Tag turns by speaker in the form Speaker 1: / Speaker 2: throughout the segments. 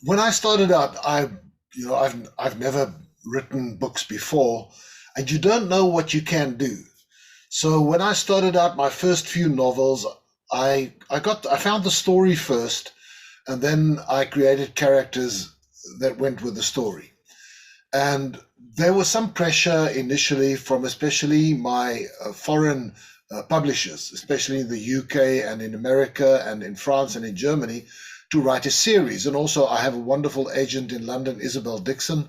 Speaker 1: When I started out, I've never written books before, and you don't know what you can do. So when I started out my first few novels, I found the story first, and then I created characters that went with the story. And there was some pressure initially from especially my foreign publishers, especially in the UK and in America and in France and in Germany, to write a series. And also, I have a wonderful agent in London, Isabel Dixon,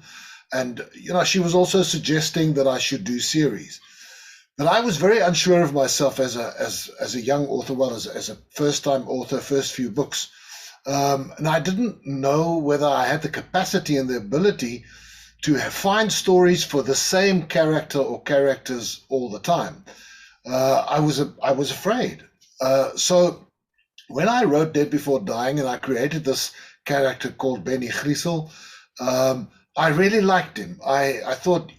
Speaker 1: and she was also suggesting that I should do series. But I was very unsure of myself as a young author, well as a first time author, first few books, and I didn't know whether I had the capacity and the ability to find stories for the same character or characters all the time. I was afraid. So when I wrote Dead Before Dying and I created this character called Benny Griessel, I really liked him. I thought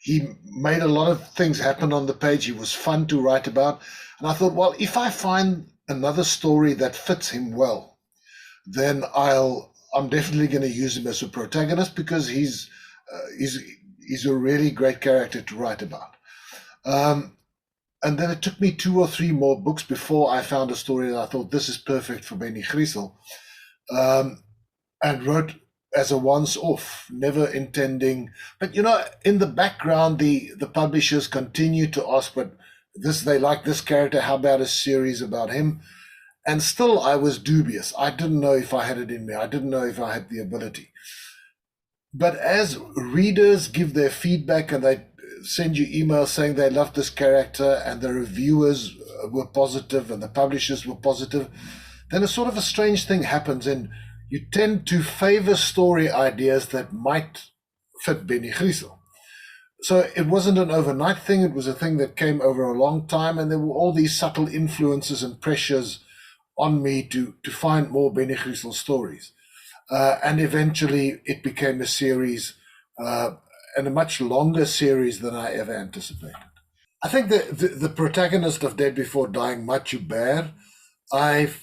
Speaker 1: he made a lot of things happen on the page. He was fun to write about. And I thought, well, if I find another story that fits him well, then I'm definitely going to use him as a protagonist because he's a really great character to write about. Um, and then it took me two or three more books before I found a story that I thought this is perfect for Benny Griessel, um, and wrote as a once-off, never intending. But in the background, the publishers continue to ask, but this they like this character. How about a series about him? And still, I was dubious. I didn't know if I had it in me. I didn't know if I had the ability. But as readers give their feedback and they send you emails saying they love this character and the reviewers were positive and the publishers were positive, then a sort of a strange thing happens and you tend to favor story ideas that might fit Benny Griessel. So it wasn't an overnight thing, it was a thing that came over a long time, and there were all these subtle influences and pressures on me to find more Benny Griessel stories. And eventually it became a series, and a much longer series than I ever anticipated. I think the protagonist of Dead Before Dying, Matthew Bear, I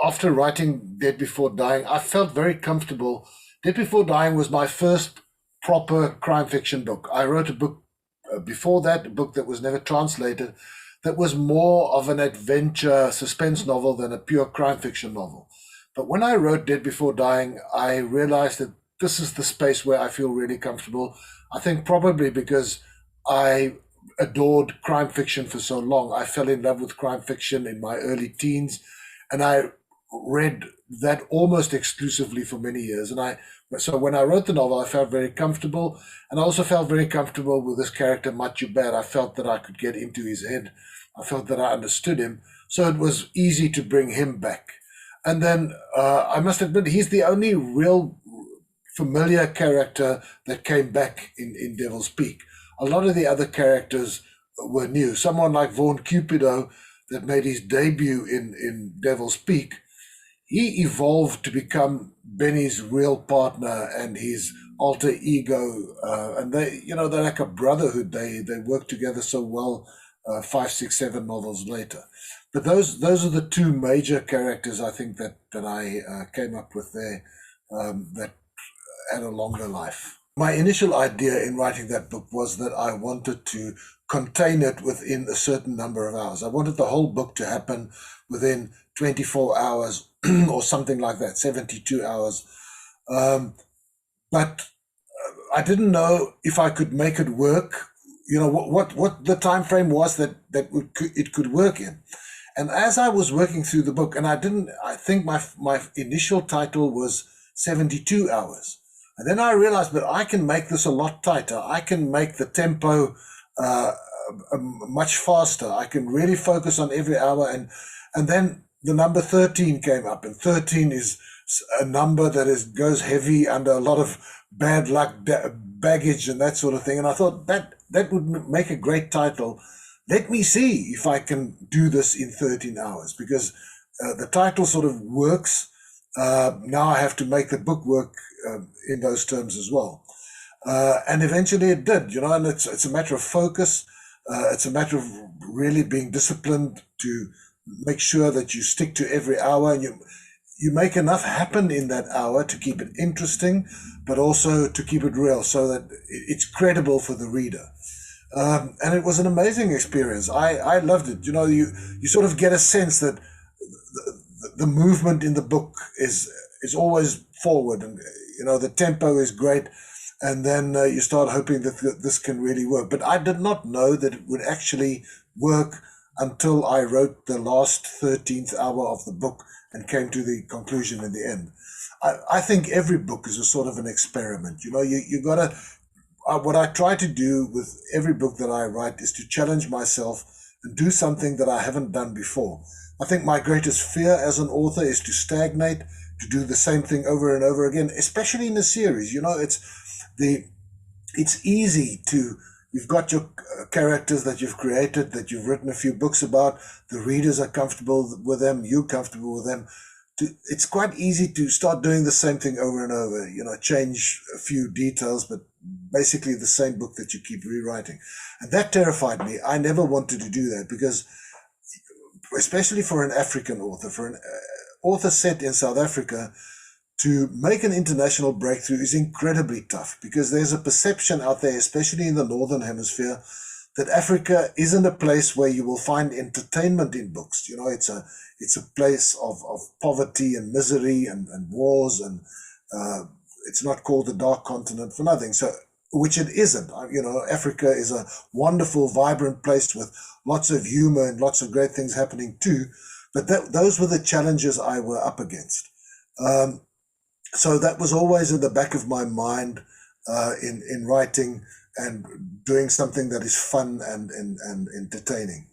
Speaker 1: after writing Dead Before Dying, I felt very comfortable. Dead Before Dying was my first proper crime fiction book. I wrote a book before that, a book that was never translated, that was more of an adventure suspense novel than a pure crime fiction novel. But when I wrote Dead Before Dying, I realized that this is the space where I feel really comfortable. I think probably because I adored crime fiction for so long. I fell in love with crime fiction in my early teens, and I read that almost exclusively for many years. So when I wrote the novel, I felt very comfortable, and I also felt very comfortable with this character Matthew Bear. I felt that I could get into his head. I felt that I understood him, so it was easy to bring him back. And then I must admit, he's the only real familiar character that came back in Devil's Peak. A lot of the other characters were new. Someone like Vaughn Cupido that made his debut in Devil's Peak, he evolved to become Benny's real partner and his alter ego, and they're like a brotherhood. They work together so well. Five, six, seven novels later, but those are the two major characters I think that I came up with there, that had a longer life. My initial idea in writing that book was that I wanted to contain it within a certain number of hours. I wanted the whole book to happen within 24 hours or something like that, 72 hours. Um, but I didn't know if I could make it work. What the time frame was it could work in. And as I was working through the book, and I think my initial title was 72 hours. And then I realized, but I can make this a lot tighter. I can make the tempo uh, much faster. I can really focus on every hour. And then the number 13 came up, and 13 is a number that goes heavy under a lot of bad luck, baggage, and that sort of thing. And I thought that would make a great title. Let me see if I can do this in 13 hours, because the title sort of works. Now I have to make the book work in those terms as well. And eventually it did, and it's a matter of focus. It's a matter of really being disciplined to make sure that you stick to every hour, and you make enough happen in that hour to keep it interesting, but also to keep it real so that it's credible for the reader. And it was an amazing experience. I loved it. You sort of get a sense that the movement in the book is always forward, and the tempo is great. And then you start hoping that this can really work. But I did not know that it would actually work until I wrote the last 13th hour of the book and came to the conclusion in the end. I think every book is a sort of an experiment. You got to what I try to do with every book that I write is to challenge myself and do something that I haven't done before. I think my greatest fear as an author is to stagnate, to do the same thing over and over again, especially in a series. It's easy to, you've got your characters that you've created, that you've written a few books about, the readers are comfortable with them, you're comfortable with them. It's quite easy to start doing the same thing over and over, change a few details, but basically the same book that you keep rewriting. And that terrified me. I never wanted to do that because, especially for an African author, for an author set in South Africa, to make an international breakthrough is incredibly tough because there's a perception out there, especially in the Northern Hemisphere, that Africa isn't a place where you will find entertainment in books. It's a place of poverty and misery and wars, and it's not called the Dark Continent for nothing. So, which it isn't. Africa is a wonderful, vibrant place with lots of humor and lots of great things happening too. But those were the challenges I were up against. So that was always in the back of my mind in writing and doing something that is fun and entertaining.